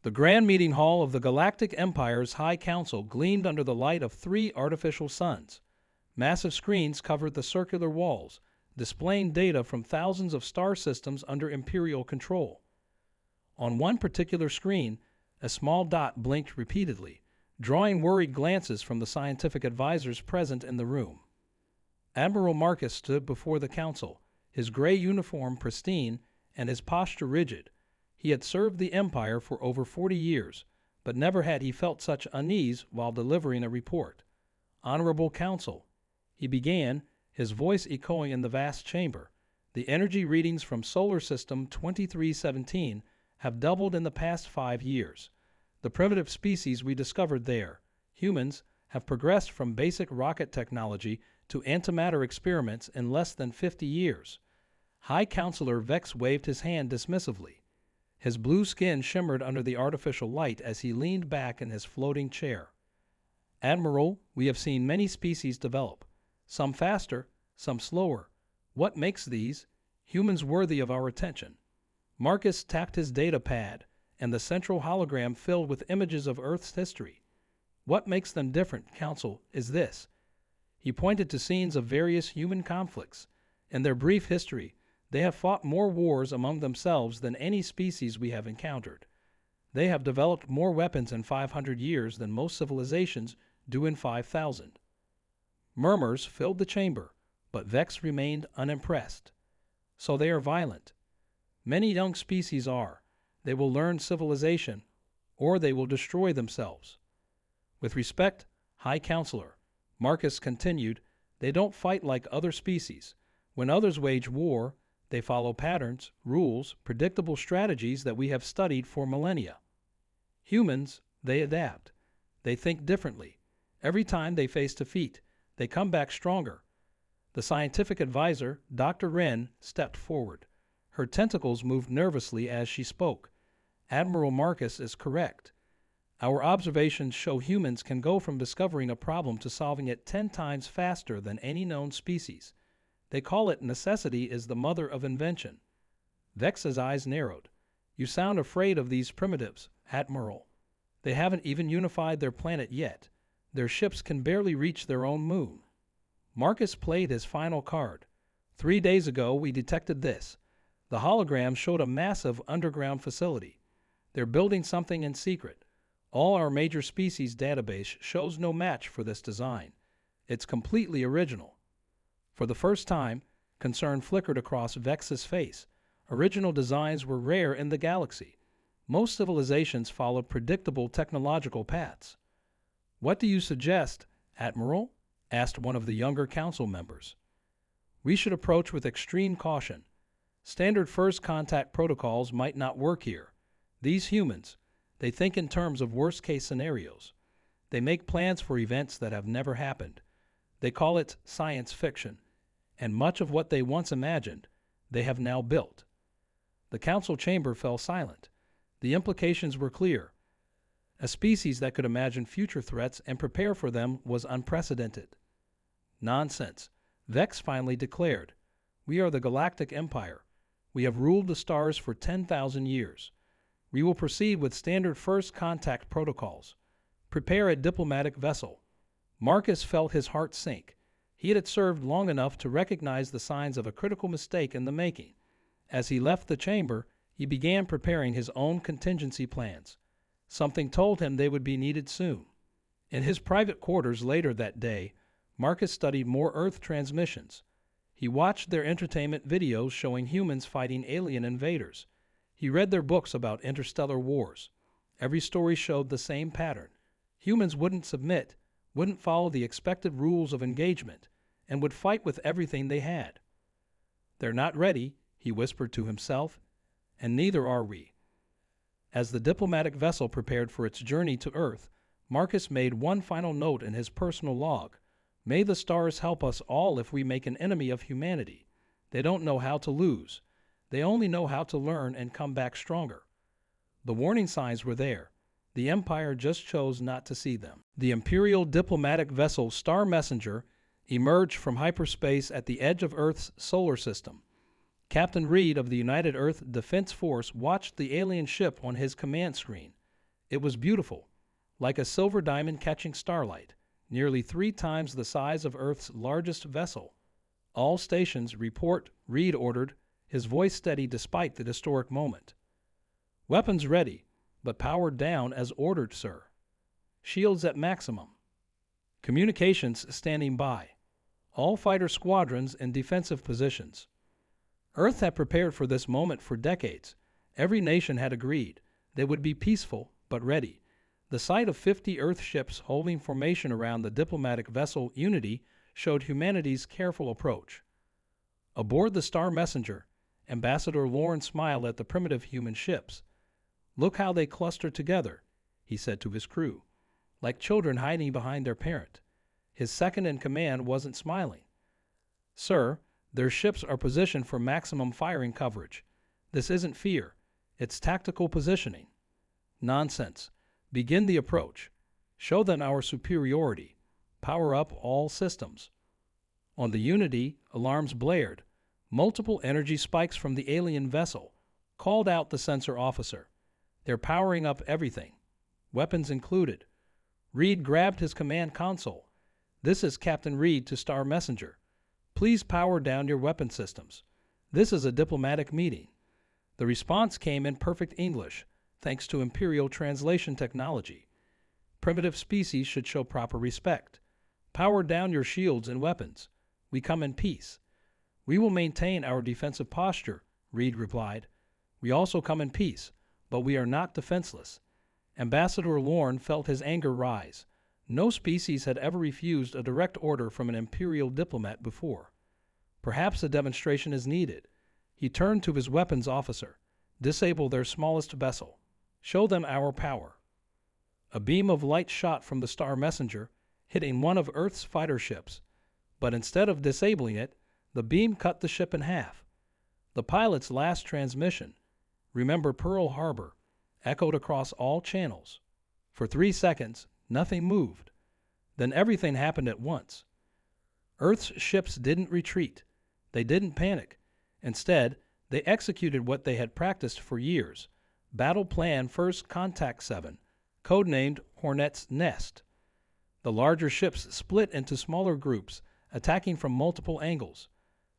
The grand meeting hall of the Galactic Empire's High Council gleamed under the light of 3 artificial suns. Massive screens covered the circular walls, displaying data from thousands of star systems under Imperial control. On one particular screen, a small dot blinked repeatedly, drawing worried glances from the scientific advisors present in the room. Admiral Marcus stood before the council, his gray uniform pristine and his posture rigid. He had served the Empire for over 40 years, but never had he felt such unease while delivering a report. "Honorable Council," he began, his voice echoing in the vast chamber, "the energy readings from Solar System 2317 have doubled in the past 5 years. The primitive species we discovered there, humans, have progressed from basic rocket technology to antimatter experiments in less than 50 years. High Counselor Vex waved his hand dismissively. His blue skin shimmered under the artificial light as he leaned back in his floating chair. "Admiral, we have seen many species develop, some faster, some slower. What makes these humans worthy of our attention?" Marcus tapped his data pad, and the central hologram filled with images of Earth's history. "What makes them different, Council, is this." He pointed to scenes of various human conflicts. In their brief history, they have fought more wars among themselves than any species we have encountered. They have developed more weapons in 500 years than most civilizations do in 5,000. Murmurs filled the chamber, but Vex remained unimpressed. "So they are violent. Many young species are. They will learn civilization, or they will destroy themselves. With respect, High Counselor," Marcus continued, "they don't fight like other species. When others wage war, they follow patterns, rules, predictable strategies that we have studied for millennia. Humans, they adapt. They think differently. Every time they face defeat, they come back stronger." The scientific advisor, Dr. Wren, stepped forward. Her tentacles moved nervously as she spoke. "Admiral Marcus is correct. Our observations show humans can go from discovering a problem to solving it 10 times faster than any known species. They call it necessity is the mother of invention." Vex's eyes narrowed. "You sound afraid of these primitives, Admiral. They haven't even unified their planet yet. Their ships can barely reach their own moon." Marcus played his final card. 3 days ago, we detected this." The hologram showed a massive underground facility. "They're building something in secret. All our major species database shows no match for this design. It's completely original." For the first time, concern flickered across Vex's face. Original designs were rare in the galaxy. Most civilizations followed predictable technological paths. "What do you suggest, Admiral?" asked one of the younger council members. "We should approach with extreme caution. Standard first contact protocols might not work here. These humans, they think in terms of worst-case scenarios. They make plans for events that have never happened. They call it science fiction. And much of what they once imagined, they have now built." The council chamber fell silent. The implications were clear. A species that could imagine future threats and prepare for them was unprecedented. "Nonsense," Vex finally declared. "We are the Galactic Empire. We have ruled the stars for 10,000 years. We will proceed with standard first contact protocols. Prepare a diplomatic vessel." Marcus felt his heart sink. He had served long enough to recognize the signs of a critical mistake in the making. As he left the chamber, he began preparing his own contingency plans. Something told him they would be needed soon. In his private quarters later that day, Marcus studied more Earth transmissions. He watched their entertainment videos showing humans fighting alien invaders. He read their books about interstellar wars. Every story showed the same pattern. Humans wouldn't submit, wouldn't follow the expected rules of engagement, and would fight with everything they had. "They're not ready," he whispered to himself, "and neither are we." As the diplomatic vessel prepared for its journey to Earth, Marcus made one final note in his personal log. "May the stars help us all if we make an enemy of humanity. They don't know how to lose. They only know how to learn and come back stronger." The warning signs were there. The Empire just chose not to see them. The Imperial diplomatic vessel Star Messenger emerged from hyperspace at the edge of Earth's solar system. Captain Reed of the United Earth Defense Force watched the alien ship on his command screen. It was beautiful, like a silver diamond catching starlight, nearly 3 times the size of Earth's largest vessel. All stations report, Reed ordered, his voice steady despite the historic moment. Weapons ready, but powered down as ordered, sir. Shields at maximum. Communications standing by. All fighter squadrons in defensive positions. Earth had prepared for this moment for decades. Every nation had agreed they would be peaceful but ready. The sight of 50 Earth ships holding formation around the diplomatic vessel Unity showed humanity's careful approach. Aboard the Star Messenger, Ambassador Lorne smiled at the primitive human ships. "Look how they cluster together," he said to his crew, like children hiding behind their parent. His second-in-command wasn't smiling. "Sir, their ships are positioned for maximum firing coverage. This isn't fear. It's tactical positioning." "Nonsense. Begin the approach. Show them our superiority. Power up all systems." On the Unity, alarms blared. Multiple energy spikes from the alien vessel called out the sensor officer. "They're powering up everything, weapons included." Reed grabbed his command console. "This is Captain Reed to Star Messenger. Please power down your weapon systems. This is a diplomatic meeting." The response came in perfect English, thanks to Imperial translation technology. "Primitive species should show proper respect. Power down your shields and weapons. We come in peace." "We will maintain our defensive posture," Reed replied. "We also come in peace, but we are not defenseless." Ambassador Lorne felt his anger rise. No species had ever refused a direct order from an Imperial diplomat before. Perhaps a demonstration is needed. He turned to his weapons officer. "Disable their smallest vessel. Show them our power." A beam of light shot from the Star Messenger, hitting one of Earth's fighter ships. But instead of disabling it, the beam cut the ship in half. The pilot's last transmission, "Remember Pearl Harbor," echoed across all channels. For 3 seconds, nothing moved. Then everything happened at once. Earth's ships didn't retreat. They didn't panic. Instead, they executed what they had practiced for years. Battle Plan First Contact 7, codenamed Hornet's Nest. The larger ships split into smaller groups, attacking from multiple angles.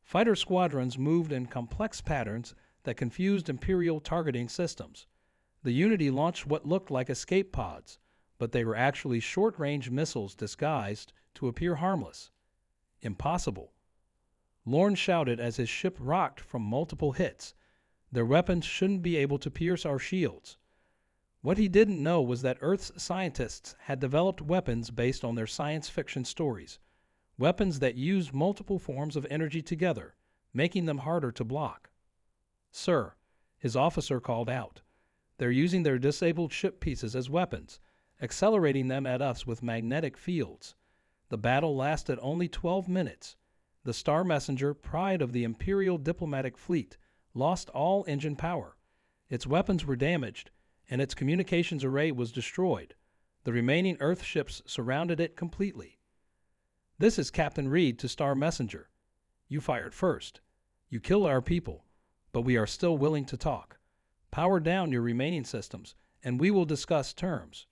Fighter squadrons moved in complex patterns that confused Imperial targeting systems. The Unity launched what looked like escape pods, but they were actually short-range missiles disguised to appear harmless. Impossible. Lorne shouted as his ship rocked from multiple hits. Their weapons shouldn't be able to pierce our shields. What he didn't know was that Earth's scientists had developed weapons based on their science fiction stories. Weapons that used multiple forms of energy together, making them harder to block. "Sir," his officer called out. "They're using their disabled ship pieces as weapons, accelerating them at us with magnetic fields." The battle lasted only 12 minutes. The Star Messenger, pride of the Imperial diplomatic fleet, lost all engine power. Its weapons were damaged, and its communications array was destroyed. The remaining Earth ships surrounded it completely. "This is Captain Reed to Star Messenger. You fired first. You killed our people, but we are still willing to talk. Power down your remaining systems, and we will discuss terms."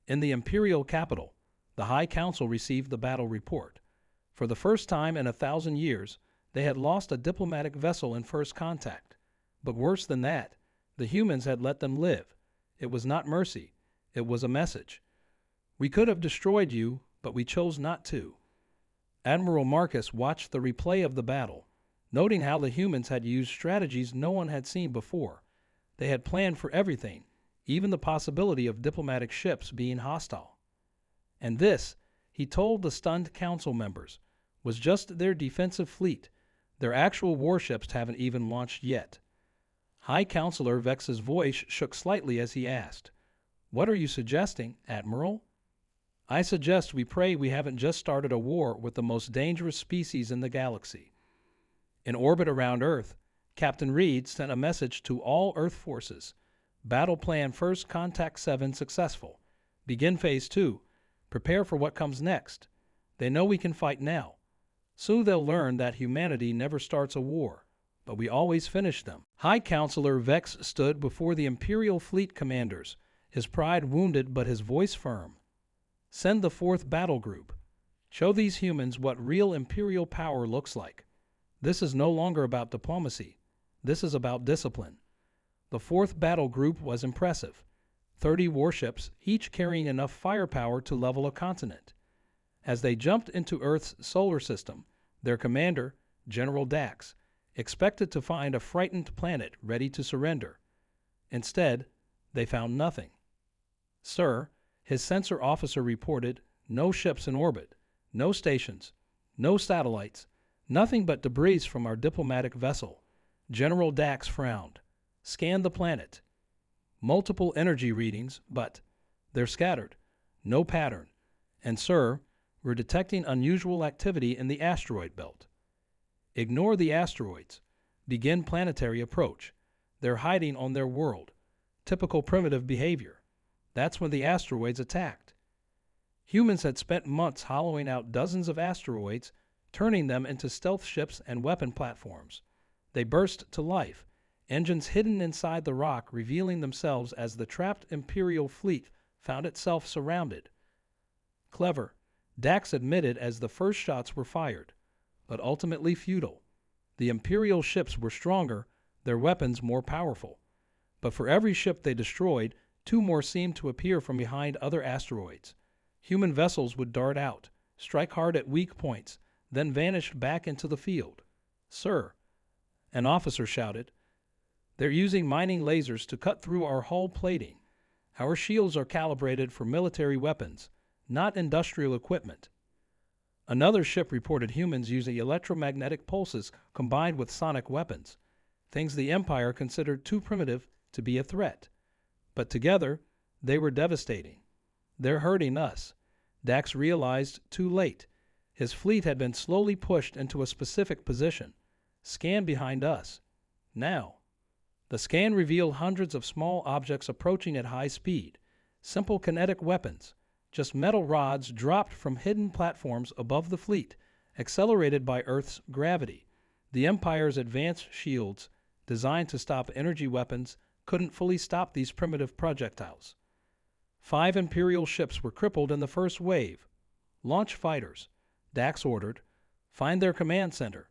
In the Imperial capital, the High Council received the battle report. For the first time in 1,000 years, they had lost a diplomatic vessel in first contact. But worse than that, the humans had let them live. It was not mercy. It was a message. "We could have destroyed you, but we chose not to." Admiral Marcus watched the replay of the battle, noting how the humans had used strategies no one had seen before. They had planned for everything, even the possibility of diplomatic ships being hostile. And this, he told the stunned council members, was just their defensive fleet. Their actual warships haven't even launched yet. High Counselor Vex's voice shook slightly as he asked, "What are you suggesting, Admiral?" "I suggest we pray we haven't just started a war with the most dangerous species in the galaxy." In orbit around Earth, Captain Reed sent a message to all Earth forces. "Battle Plan First Contact 7 successful. Begin Phase 2. Prepare for what comes next. They know we can fight now. Soon they'll learn that humanity never starts a war, but we always finish them." High Counselor Vex stood before the Imperial fleet commanders, his pride wounded but his voice firm. Send the fourth battle group. Show these humans what real Imperial power looks like. This is no longer about diplomacy. This is about discipline. The fourth battle group was impressive. 30 warships, each carrying enough firepower to level a continent. As they jumped into Earth's solar system, their commander, General Dax, expected to find a frightened planet ready to surrender. Instead, they found nothing. Sir, his sensor officer reported, no ships in orbit, no stations, no satellites, nothing but debris from our diplomatic vessel. General Dax frowned. Scan the planet. Multiple energy readings, but they're scattered. No pattern. And sir, we're detecting unusual activity in the asteroid belt. Ignore the asteroids. Begin planetary approach. They're hiding on their world. Typical primitive behavior. That's when the asteroids attacked. Humans had spent months hollowing out dozens of asteroids, turning them into stealth ships and weapon platforms. They burst to life, engines hidden inside the rock revealing themselves as the trapped Imperial fleet found itself surrounded. Clever, Dax admitted as the first shots were fired, but ultimately futile. The Imperial ships were stronger, their weapons more powerful. But for every ship they destroyed, 2 more seemed to appear from behind other asteroids. Human vessels would dart out, strike hard at weak points, then vanish back into the field. Sir, an officer shouted, they're using mining lasers to cut through our hull plating. Our shields are calibrated for military weapons, not industrial equipment. Another ship reported humans using electromagnetic pulses combined with sonic weapons, things the Empire considered too primitive to be a threat. But together, they were devastating. They're hurting us. Dax realized too late. His fleet had been slowly pushed into a specific position. Scan behind us. Now. The scan revealed hundreds of small objects approaching at high speed. Simple kinetic weapons. Just metal rods dropped from hidden platforms above the fleet, accelerated by Earth's gravity. The Empire's advanced shields, designed to stop energy weapons, couldn't fully stop these primitive projectiles. 5 Imperial ships were crippled in the first wave. Launch fighters. Dax ordered. Find their command center.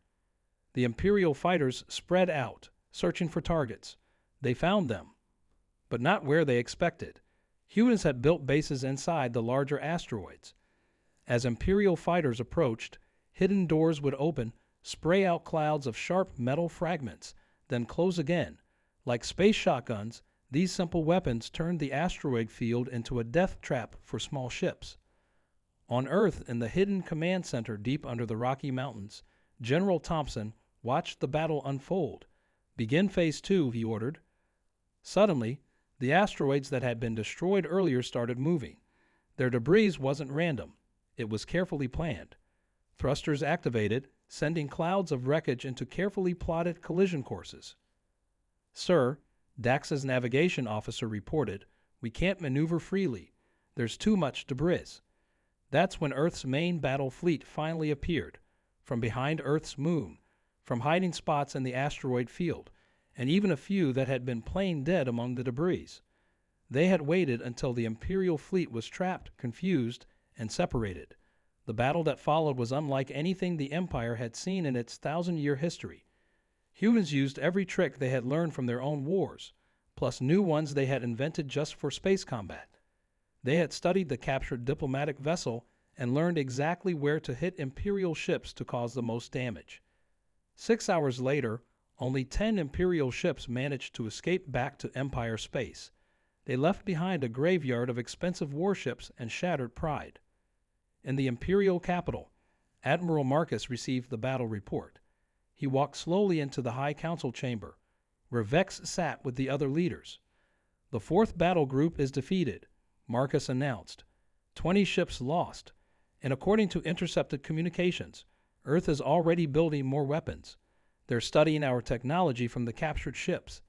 The Imperial fighters spread out, searching for targets. They found them, but not where they expected. Humans had built bases inside the larger asteroids. As Imperial fighters approached, hidden doors would open, spray out clouds of sharp metal fragments, then close again. Like space shotguns, these simple weapons turned the asteroid field into a death trap for small ships. On Earth, in the hidden command center deep under the Rocky Mountains, General Thompson watched the battle unfold. Begin Phase 2, he ordered. Suddenly, the asteroids that had been destroyed earlier started moving. Their debris wasn't random. It was carefully planned. Thrusters activated, sending clouds of wreckage into carefully plotted collision courses. Sir, Dax's navigation officer reported, we can't maneuver freely. There's too much debris. That's when Earth's main battle fleet finally appeared, from behind Earth's moon, from hiding spots in the asteroid field, and even a few that had been plain dead among the debris. They had waited until the Imperial fleet was trapped, confused, and separated. The battle that followed was unlike anything the Empire had seen in its 1,000-year history. Humans used every trick they had learned from their own wars, plus new ones they had invented just for space combat. They had studied the captured diplomatic vessel and learned exactly where to hit Imperial ships to cause the most damage. 6 hours later, only 10 Imperial ships managed to escape back to Empire space. They left behind a graveyard of expensive warships and shattered pride. In the Imperial capital, Admiral Marcus received the battle report. He walked slowly into the High Council chamber, where Vex sat with the other leaders. The 4th battle group is defeated, Marcus announced. 20 ships lost, and according to intercepted communications, Earth is already building more weapons. They're studying our technology from the captured ships.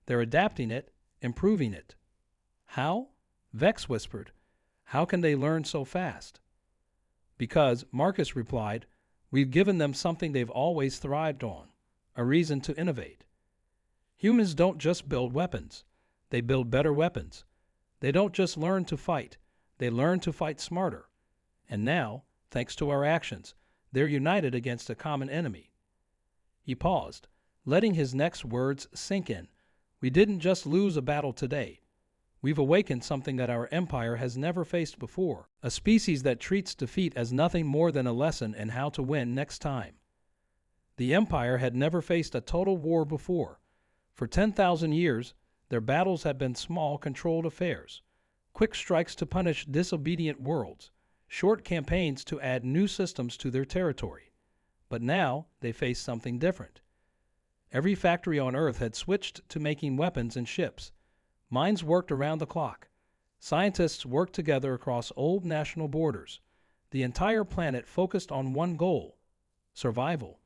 They're adapting it, improving it. How? Vex whispered. How can they learn so fast? Because, Marcus replied, we've given them something they've always thrived on, a reason to innovate. Humans don't just build weapons. They build better weapons. They don't just learn to fight, they learn to fight smarter. And now, thanks to our actions, they're united against a common enemy. He paused, letting his next words sink in. We didn't just lose a battle today. We've awakened something that our empire has never faced before, a species that treats defeat as nothing more than a lesson in how to win next time. The empire had never faced a total war before. For 10,000 years, their battles had been small, controlled affairs, quick strikes to punish disobedient worlds, short campaigns to add new systems to their territory. But now they faced something different. Every factory on Earth had switched to making weapons and ships. Mines worked around the clock. Scientists worked together across old national borders. The entire planet focused on one goal: survival.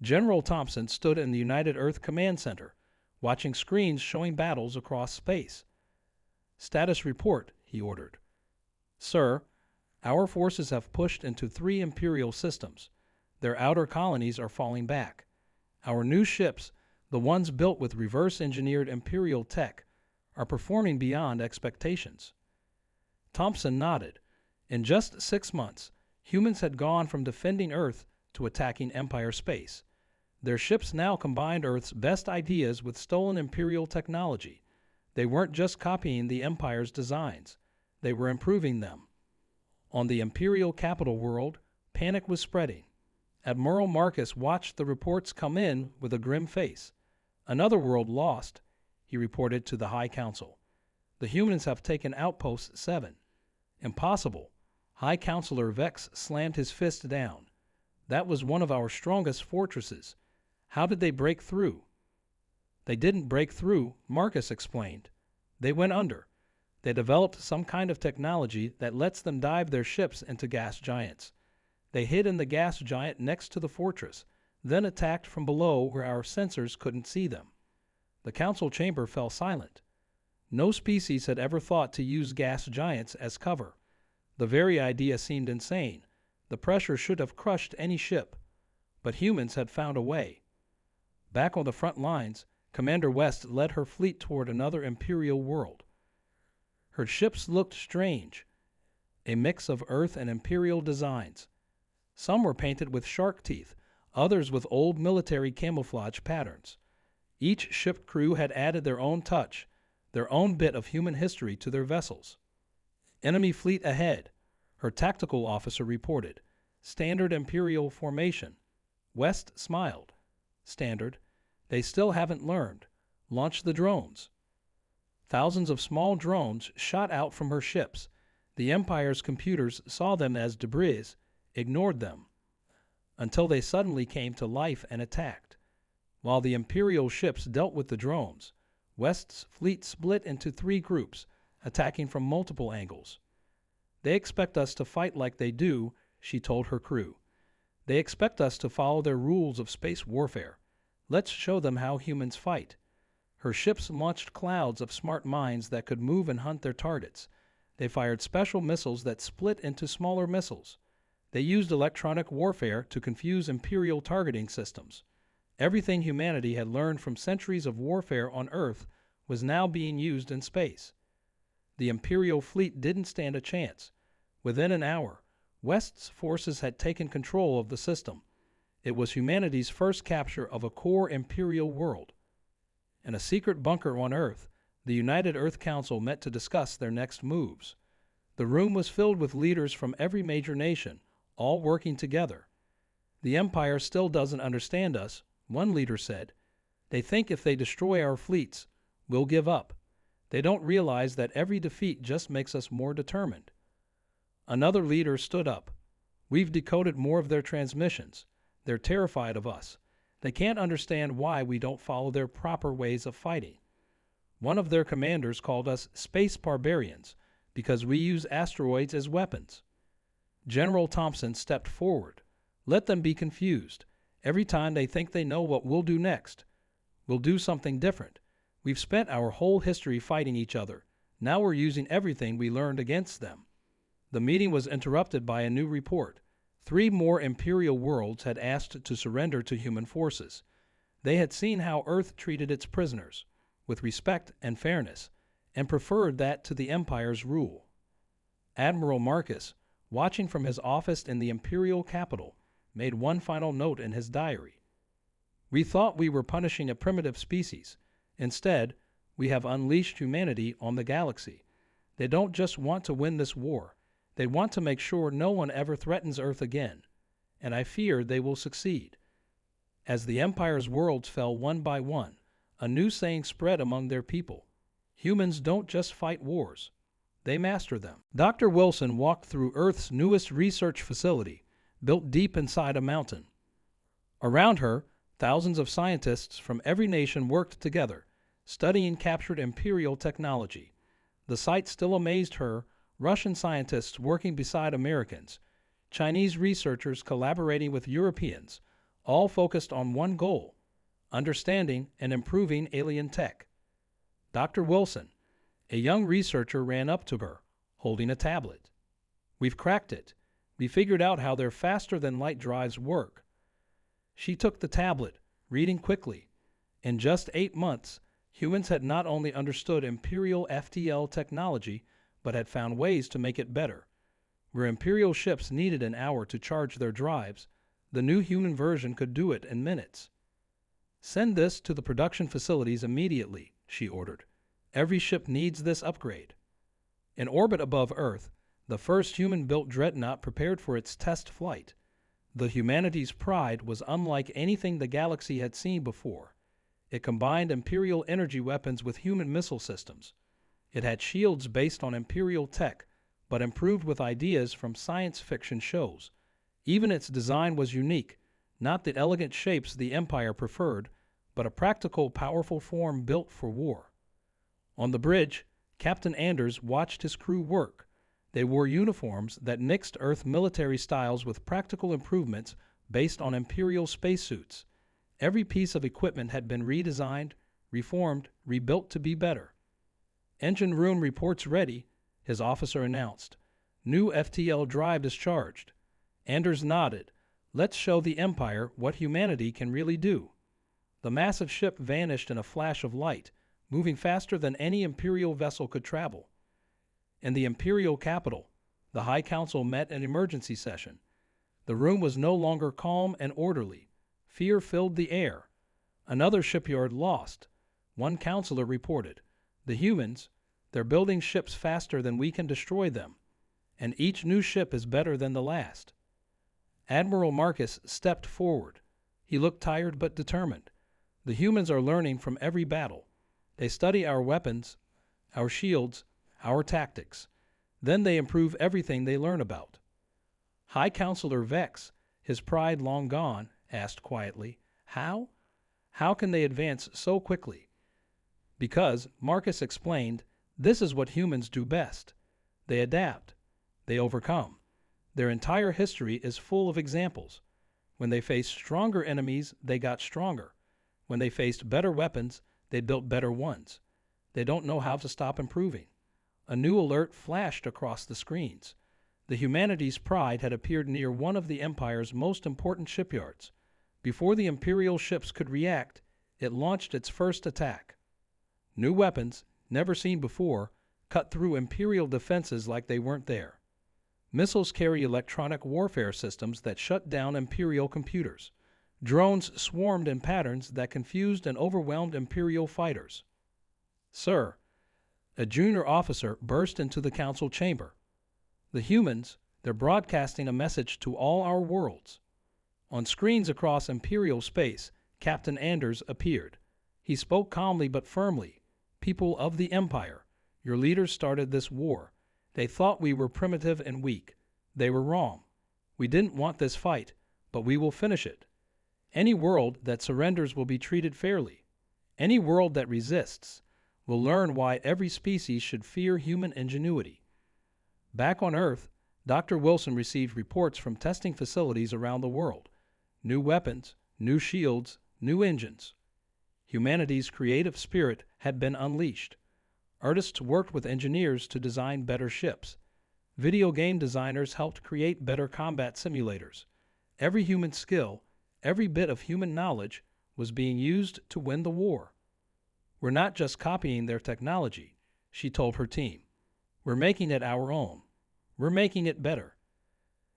General Thompson stood in the United Earth Command Center, watching screens showing battles across space. "Status report," he ordered. "Sir, our forces have pushed into 3 Imperial systems. Their outer colonies are falling back. Our new ships, the ones built with reverse-engineered Imperial tech, are performing beyond expectations." Thompson nodded. In just 6 months, humans had gone from defending Earth to attacking Empire space. Their ships now combined Earth's best ideas with stolen Imperial technology. They weren't just copying the Empire's designs, they were improving them. On the Imperial capital world, panic was spreading. Admiral Marcus watched the reports come in with a grim face. "Another world lost," he reported to the High Council. "The humans have taken Outpost 7. "Impossible." High Counselor Vex slammed his fist down. "That was one of our strongest fortresses. How did they break through?" "They didn't break through," Marcus explained. "They went under. They developed some kind of technology that lets them dive their ships into gas giants. They hid in the gas giant next to the fortress, then attacked from below where our sensors couldn't see them." The council chamber fell silent. No species had ever thought to use gas giants as cover. The very idea seemed insane. The pressure should have crushed any ship. But humans had found a way. Back on the front lines, Commander West led her fleet toward another Imperial world. Her ships looked strange, a mix of Earth and Imperial designs. Some were painted with shark teeth, others with old military camouflage patterns. Each ship crew had added their own touch, their own bit of human history to their vessels. "Enemy fleet ahead," her tactical officer reported. "Standard Imperial formation." West smiled. "Standard. They still haven't learned. Launch the drones." Thousands of small drones shot out from her ships. The Empire's computers saw them as debris, ignored them, until they suddenly came to life and attacked. While the Imperial ships dealt with the drones, West's fleet split into 3 groups, attacking from multiple angles. "They expect us to fight like they do," she told her crew. "They expect us to follow their rules of space warfare. Let's show them how humans fight." Her ships launched clouds of smart mines that could move and hunt their targets. They fired special missiles that split into smaller missiles. They used electronic warfare to confuse Imperial targeting systems. Everything humanity had learned from centuries of warfare on Earth was now being used in space. The Imperial fleet didn't stand a chance. Within an hour, West's forces had taken control of the system. It was humanity's first capture of a core Imperial world. In a secret bunker on Earth, the United Earth Council met to discuss their next moves. The room was filled with leaders from every major nation, all working together. "The Empire still doesn't understand us," one leader said. "They think if they destroy our fleets, we'll give up. They don't realize that every defeat just makes us more determined." Another leader stood up. "We've decoded more of their transmissions. They're terrified of us. They can't understand why we don't follow their proper ways of fighting. One of their commanders called us space barbarians because we use asteroids as weapons." General Thompson stepped forward. "Let them be confused. Every time they think they know what we'll do next. We'll do something different. We've spent our whole history fighting each other. Now we're using everything we learned against them." The meeting was interrupted by a new report. 3 more Imperial worlds had asked to surrender to human forces. They had seen how Earth treated its prisoners, with respect and fairness, and preferred that to the Empire's rule. Admiral Marcus, watching from his office in the imperial capital, made one final note in his diary. "We thought we were punishing a primitive species. Instead, we have unleashed humanity on the galaxy. They don't just want to win this war. They want to make sure no one ever threatens Earth again. And I fear they will succeed." As the Empire's worlds fell one by one, a new saying spread among their people: humans don't just fight wars, they master them. Dr. Wilson walked through Earth's newest research facility, built deep inside a mountain. Around her, thousands of scientists from every nation worked together, studying captured Imperial technology. The sight still amazed her: Russian scientists working beside Americans, Chinese researchers collaborating with Europeans, all focused on one goal: understanding and improving alien tech. Dr. Wilson, a young researcher, ran up to her, holding a tablet. "We've cracked it. We figured out how their faster-than-light drives work." She took the tablet, reading quickly. In just 8 months, humans had not only understood Imperial FTL technology, but had found ways to make it better. Where Imperial ships needed an hour to charge their drives, the new human version could do it in minutes. "Send this to the production facilities immediately," she ordered. "Every ship needs this upgrade." In orbit above Earth, the first human-built dreadnought prepared for its test flight. The Humanity's Pride was unlike anything the galaxy had seen before. It combined Imperial energy weapons with human missile systems. It had shields based on Imperial tech, but improved with ideas from science fiction shows. Even its design was unique, not the elegant shapes the Empire preferred, but a practical, powerful form built for war. On the bridge, Captain Anders watched his crew work. They wore uniforms that mixed Earth military styles with practical improvements based on Imperial spacesuits. Every piece of equipment had been redesigned, reformed, rebuilt to be better. "Engine room reports ready," his officer announced. "New FTL drive discharged." Anders nodded. "Let's show the Empire what humanity can really do." The massive ship vanished in a flash of light, moving faster than any Imperial vessel could travel. In the Imperial capital, the High Council met an emergency session. The room was no longer calm and orderly. Fear filled the air. "Another shipyard lost," one counselor reported. "The humans, they're building ships faster than we can destroy them, and each new ship is better than the last." Admiral Marcus stepped forward. He looked tired but determined. "The humans are learning from every battle. They study our weapons, our shields, our tactics. Then they improve everything they learn about." High Counselor Vex, his pride long gone, asked quietly, "How? How can they advance so quickly?" "Because," Marcus explained, "this is what humans do best. They adapt. They overcome. Their entire history is full of examples. When they faced stronger enemies, they got stronger. When they faced better weapons, they built better ones. They don't know how to stop improving." A new alert flashed across the screens. The Humanity's Pride had appeared near one of the Empire's most important shipyards. Before the Imperial ships could react, it launched its first attack. New weapons, never seen before, cut through Imperial defenses like they weren't there. Missiles carry electronic warfare systems that shut down Imperial computers. Drones swarmed in patterns that confused and overwhelmed Imperial fighters. "Sir," a junior officer burst into the council chamber. "The humans, they're broadcasting a message to all our worlds." On screens across Imperial space, Captain Anders appeared. He spoke calmly but firmly. "People of the Empire, your leaders started this war. They thought we were primitive and weak. They were wrong. We didn't want this fight, but we will finish it. Any world that surrenders will be treated fairly. Any world that resists will learn why every species should fear human ingenuity." Back on Earth, Dr. Wilson received reports from testing facilities around the world. New weapons, new shields, new engines. Humanity's creative spirit had been unleashed. Artists worked with engineers to design better ships. Video game designers helped create better combat simulators. Every human skill, every bit of human knowledge, was being used to win the war. "We're not just copying their technology," she told her team. "We're making it our own. We're making it better."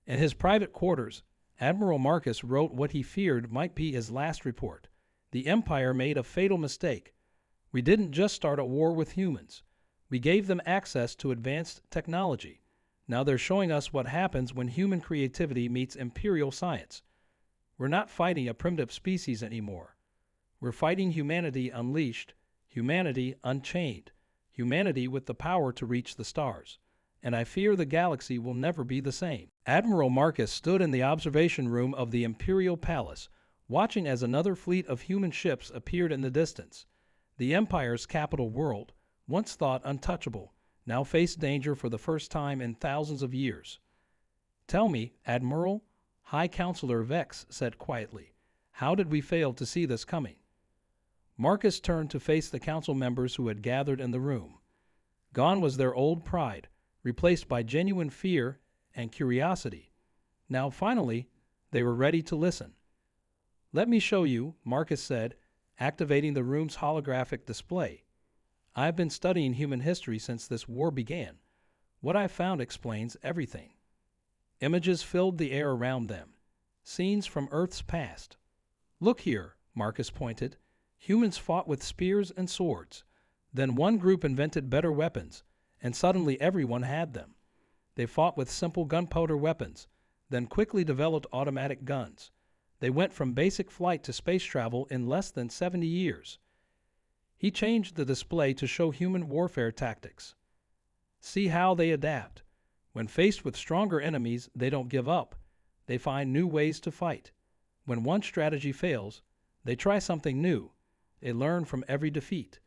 In his private quarters, Admiral Marcus wrote what he feared might be his last report. The Empire made a fatal mistake. We didn't just start a war with humans. We gave them access to advanced technology. Now they're showing us what happens when human creativity meets imperial science. We're not fighting a primitive species anymore. We're fighting humanity unleashed, humanity unchained, humanity with the power to reach the stars. And I fear the galaxy will never be the same. Admiral Marcus stood in the observation room of the Imperial Palace, watching as another fleet of human ships appeared in the distance. The Empire's capital world, once thought untouchable, now faced danger for the first time in thousands of years. "Tell me, Admiral," High Counselor Vex said quietly, "how did we fail to see this coming?" Marcus turned to face the council members who had gathered in the room. Gone was their old pride, replaced by genuine fear and curiosity. Now, finally, they were ready to listen. "Let me show you," Marcus said, activating the room's holographic display. "I've been studying human history since this war began. What I found explains everything." Images filled the air around them, scenes from Earth's past. "Look here," Marcus pointed. "Humans fought with spears and swords. Then one group invented better weapons, and suddenly everyone had them. They fought with simple gunpowder weapons, then quickly developed automatic guns. They went from basic flight to space travel in less than 70 years. He changed the display to show human warfare tactics. "See how they adapt. When faced with stronger enemies, they don't give up. They find new ways to fight. When one strategy fails, they try something new. They learn from every defeat."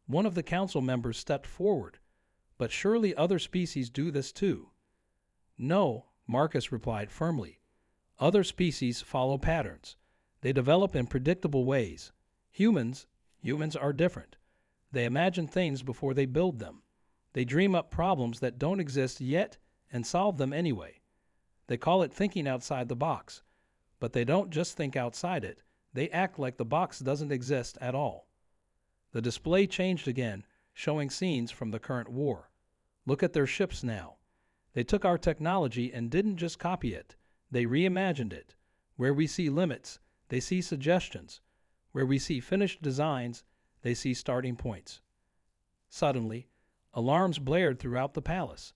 One of the council members stepped forward. "But surely other species do this too." "No," Marcus replied firmly. "Other species follow patterns. They develop in predictable ways. Humans are different. They imagine things before they build them. They dream up problems that don't exist yet and solve them anyway. They call it thinking outside the box. But they don't just think outside it. They act like the box doesn't exist at all." The display changed again, showing scenes from the current war. "Look at their ships now. They took our technology and didn't just copy it. They reimagined it. Where we see limits, they see suggestions. Where we see finished designs, they see starting points." Suddenly, alarms blared throughout the palace.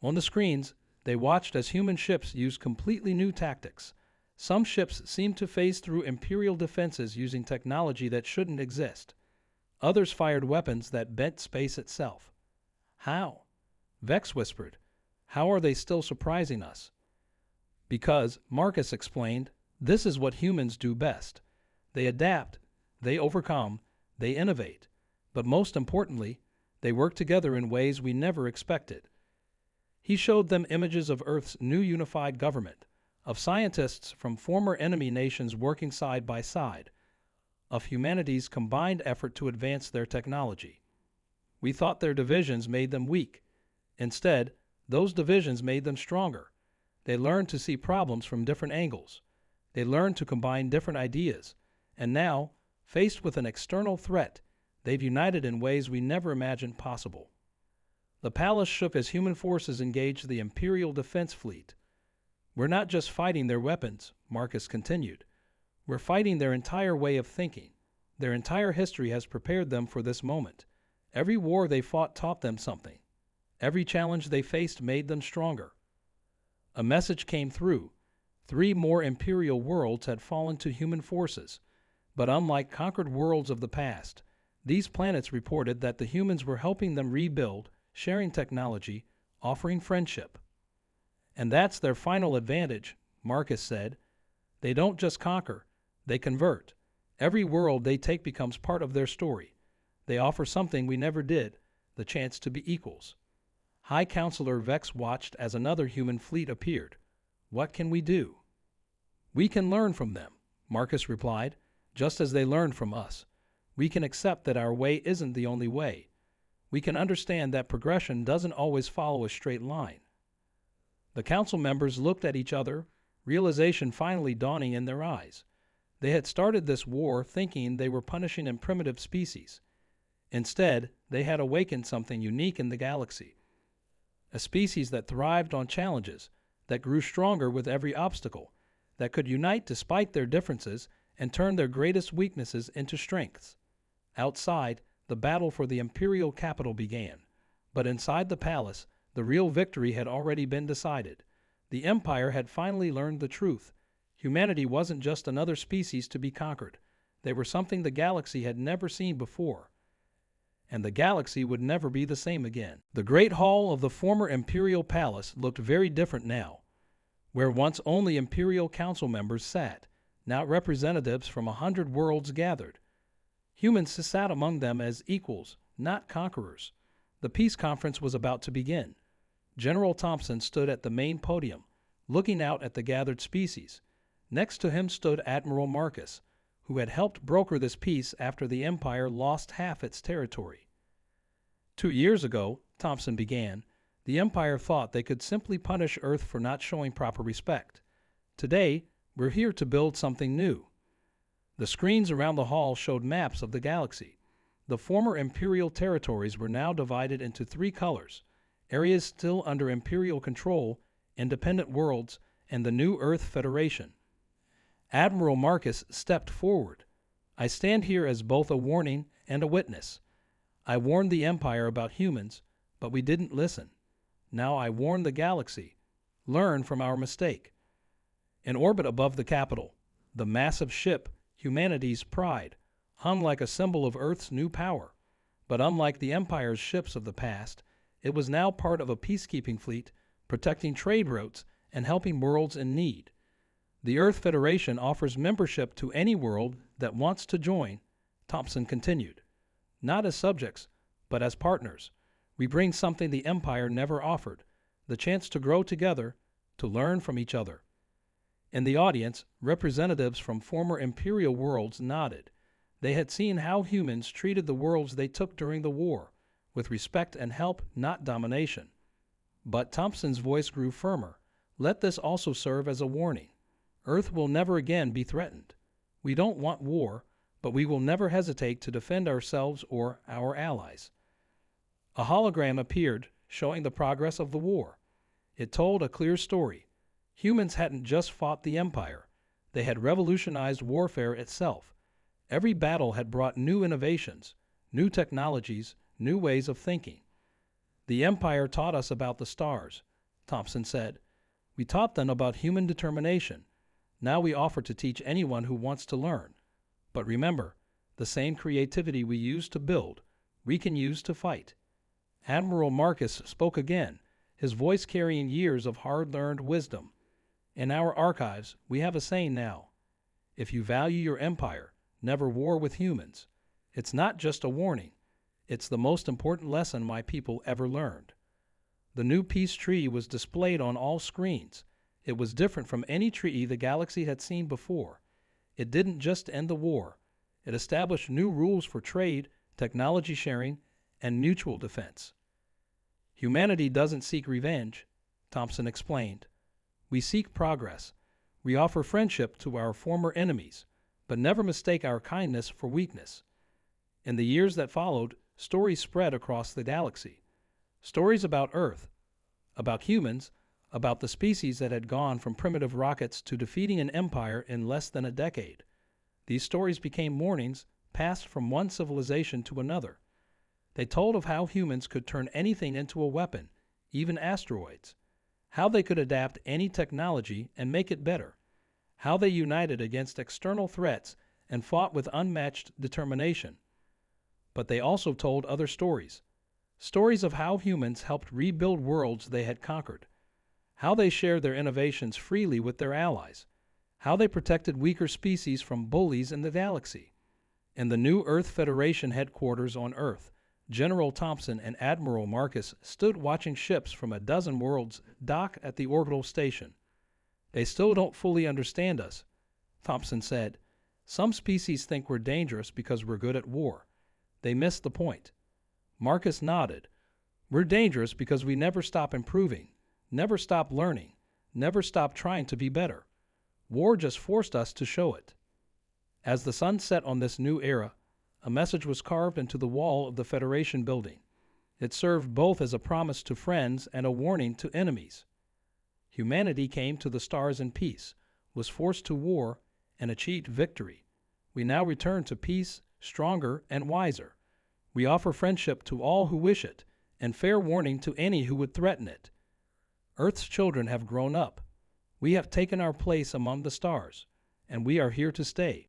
On the screens, they watched as human ships used completely new tactics. Some ships seemed to phase through Imperial defenses using technology that shouldn't exist. Others fired weapons that bent space itself. "How?" Vex whispered. "How are they still surprising us?" "Because," Marcus explained, "this is what humans do best. They adapt, they overcome, they innovate. But most importantly, they work together in ways we never expected." He showed them images of Earth's new unified government, of scientists from former enemy nations working side by side, of humanity's combined effort to advance their technology. "We thought their divisions made them weak. Instead, those divisions made them stronger. They learned to see problems from different angles. They learned to combine different ideas. And now, faced with an external threat, they've united in ways we never imagined possible." The palace shook as human forces engaged the Imperial Defense Fleet. "We're not just fighting their weapons," Marcus continued. "We're fighting their entire way of thinking. Their entire history has prepared them for this moment. Every war they fought taught them something. Every challenge they faced made them stronger." A message came through. 3 more Imperial worlds had fallen to human forces. But unlike conquered worlds of the past, these planets reported that the humans were helping them rebuild, sharing technology, offering friendship. "And that's their final advantage," Marcus said. "They don't just conquer, they convert. Every world they take becomes part of their story. They offer something we never did, the chance to be equals." High Counselor Vex watched as another human fleet appeared. "What can we do?" "We can learn from them," Marcus replied, "just as they learned from us. We can accept that our way isn't the only way. We can understand that progression doesn't always follow a straight line." The council members looked at each other, realization finally dawning in their eyes. They had started this war thinking they were punishing a primitive species. Instead, they had awakened something unique in the galaxy. A species that thrived on challenges, that grew stronger with every obstacle, that could unite despite their differences and turn their greatest weaknesses into strengths. Outside, the battle for the imperial capital began. But inside the palace, the real victory had already been decided. The Empire had finally learned the truth. Humanity wasn't just another species to be conquered. They were something the galaxy had never seen before. And the galaxy would never be the same again. The great hall of the former Imperial Palace looked very different now. Where once only Imperial Council members sat, now representatives from 100 worlds gathered. Humans sat among them as equals, not conquerors. The peace conference was about to begin. General Thompson stood at the main podium, looking out at the gathered species. Next to him stood Admiral Marcus, who had helped broker this peace after the Empire lost half its territory. 2 years ago, Thompson began, the Empire thought they could simply punish Earth for not showing proper respect. Today, we're here to build something new. The screens around the hall showed maps of the galaxy. The former Imperial territories were now divided into 3 colors: areas still under Imperial control, independent worlds, and the new Earth Federation. Admiral Marcus stepped forward. I stand here as both a warning and a witness. I warned the Empire about humans, but we didn't listen. Now I warn the galaxy. Learn from our mistake. In orbit above the capital, the massive ship, humanity's pride, hung like a symbol of Earth's new power. But unlike the Empire's ships of the past, it was now part of a peacekeeping fleet, protecting trade routes and helping worlds in need. The Earth Federation offers membership to any world that wants to join, Thompson continued. Not as subjects, but as partners. We bring something the Empire never offered, the chance to grow together, to learn from each other. In the audience, representatives from former Imperial worlds nodded. They had seen how humans treated the worlds they took during the war, with respect and help, not domination. But Thompson's voice grew firmer. Let this also serve as a warning. Earth will never again be threatened. We don't want war, but we will never hesitate to defend ourselves or our allies. A hologram appeared, showing the progress of the war. It told a clear story. Humans hadn't just fought the Empire. They had revolutionized warfare itself. Every battle had brought new innovations, new technologies, new ways of thinking. The Empire taught us about the stars, Thompson said. We taught them about human determination. Now we offer to teach anyone who wants to learn. But remember, the same creativity we used to build, we can use to fight. Admiral Marcus spoke again, his voice carrying years of hard-learned wisdom. In our archives, we have a saying now. If you value your empire, never war with humans. It's not just a warning. It's the most important lesson my people ever learned. The new peace tree was displayed on all screens. It was different from any treaty the galaxy had seen before. It didn't just end the war. It established new rules for trade, technology sharing, and mutual defense. Humanity doesn't seek revenge, Thompson explained. We seek progress. We offer friendship to our former enemies, but never mistake our kindness for weakness. In the years that followed, stories spread across the galaxy. Stories about Earth, about humans, about the species that had gone from primitive rockets to defeating an empire in less than a decade. These stories became warnings passed from one civilization to another. They told of how humans could turn anything into a weapon, even asteroids. How they could adapt any technology and make it better. How they united against external threats and fought with unmatched determination. But they also told other stories. Stories of how humans helped rebuild worlds they had conquered. How they shared their innovations freely with their allies. How they protected weaker species from bullies in the galaxy. In the new Earth Federation headquarters on Earth, General Thompson and Admiral Marcus stood watching ships from a dozen worlds dock at the orbital station. They still don't fully understand us, Thompson said. Some species think we're dangerous because we're good at war. They miss the point. Marcus nodded. We're dangerous because we never stop improving, never stop learning, never stop trying to be better. War just forced us to show it. As the sun set on this new era, a message was carved into the wall of the Federation building. It served both as a promise to friends and a warning to enemies. Humanity came to the stars in peace, was forced to war, and achieved victory. We now return to peace, stronger and wiser. We offer friendship to all who wish it, and fair warning to any who would threaten it. Earth's children have grown up. We have taken our place among the stars, and we are here to stay.